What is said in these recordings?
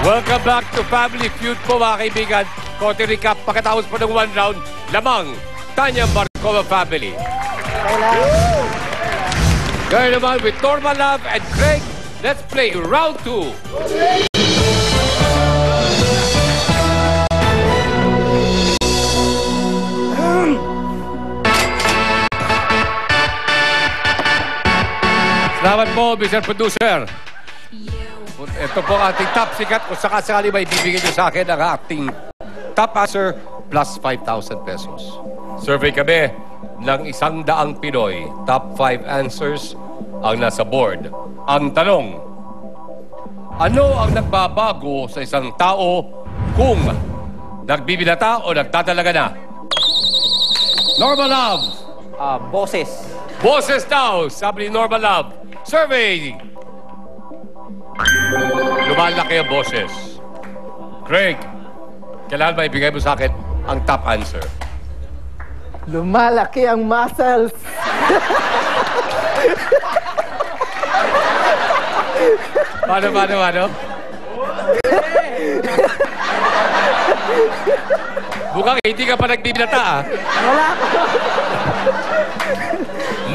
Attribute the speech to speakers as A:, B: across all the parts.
A: Welcome back to Family Feud po mga kaibigan. Konti recap, pagkatapos po ng one round, lamang Tanya Markova family. Gaya naman with Norma Love and Craig, let's play round 2. Salamat po, Mr. Producer. Ito po ang ating top sikat. Kung sakasakali may bibigyan nyo sa akin ang ating top answer plus 5,000 pesos. Survey kami ng 100 Pinoy. Top 5 answers ang nasa board. Ang tanong, ano ang nagbabago sa isang tao kung nagbibinata o nagtatalaga na? Norma Love.
B: Boses.
A: Boses daw, sabi ni Norma Love. Survey. Lumalaki ang boses. Craig, kailangan ba ibigay mo sa akin ang top answer?
C: Lumalaki ang muscles.
A: Paano? Mukhang hindi ka pa nagbibinata, ah.
C: Wala ko.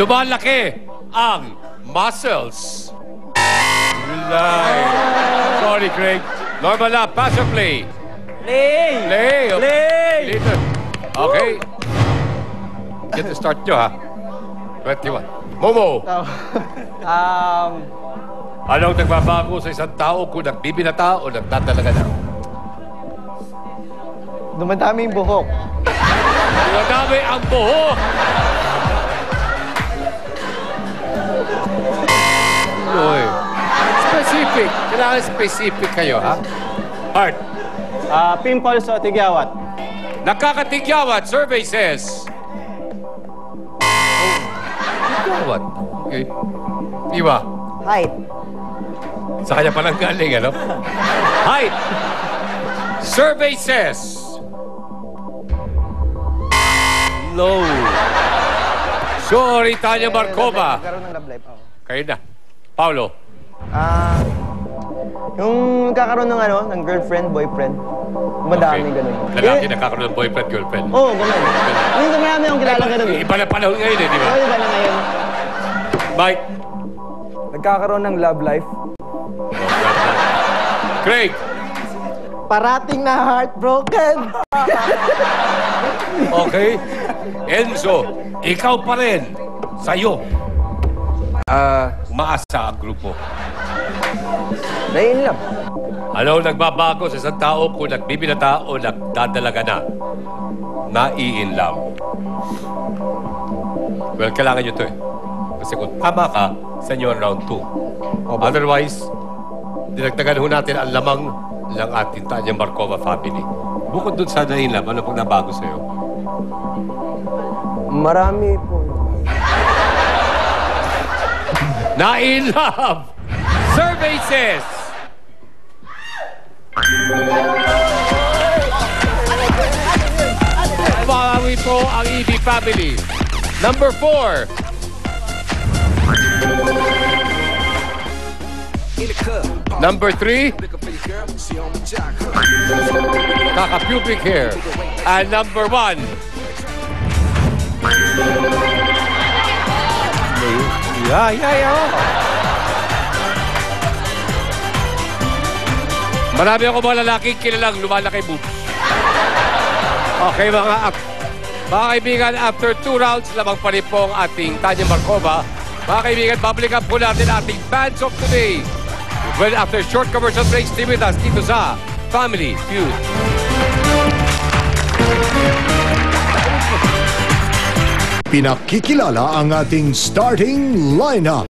A: Lumalaki ang muscles. Relay. Sorry, Craig. Normal Love, pass or play?
B: Play!
A: Play! Okay. Get the start nyo, ha? 21. Momo! Anong nagbabago sa isang tao kung nagbibinata o nagtatalaga na?
C: Dumadami yung buhok.
A: Dumadami ang buhok! Uy. Specific. Kailangan specific kayo, ha? Heart.
B: Pimples o tigyawat?
A: Nakakatigyawat. Survey says. Tigyawat. Okay. Iwa.
C: Height.
A: Sa kanya palang galing, ano? Height. Survey says. No. Sorry, Tanya Markova.
C: Nagkaroon ng love life.
A: Kayo na. Paulo.
C: Yung nagkakaroon ng ng girlfriend, boyfriend. Madami ganun.
A: Lalaki nakakaroon ng boyfriend, girlfriend.
C: Oo, ganun. Yung marami akong kilala ganun.
A: Iba na panahon ngayon, di ba?
C: Oo, iba na ngayon.
A: Mike.
C: Nagkakaroon ng love life.
A: Craig.
C: Parating na heartbroken.
A: Okay. Enzo, ikaw pa rin. Sa'yo. Maasa ang grupo.
C: Nain lang.
A: Ano nagbabago sa isang tao kung nagbibinata o nagdadalaga na? Nai-in-love. Well, kailangan nyo to eh. Kasi kung tama ka, sa inyo ang round 2. Otherwise, dinagdagan ho natin ang lamang ng ating Tanya Markova family. Bukod dun sa nai-in-love, ano pong nabago sa'yo?
C: Marami po.
A: Na-in-love! Survey says... Mabawi po ang EB family. Number 4. Number 3. Kaka-pubic hair. And number 1. Marami ako mga lalaking kilalang lumalaki boobs. Okay, mga kaibigan, after 2 rounds, lamang pa rin po ang ating Tanya Markova. Mga kaibigan, babalikan po natin ating Bands of Today. Well, after short commercial breaks, stay with us dito sa Family Feud.
D: Pinakikilala ang ating starting lineup.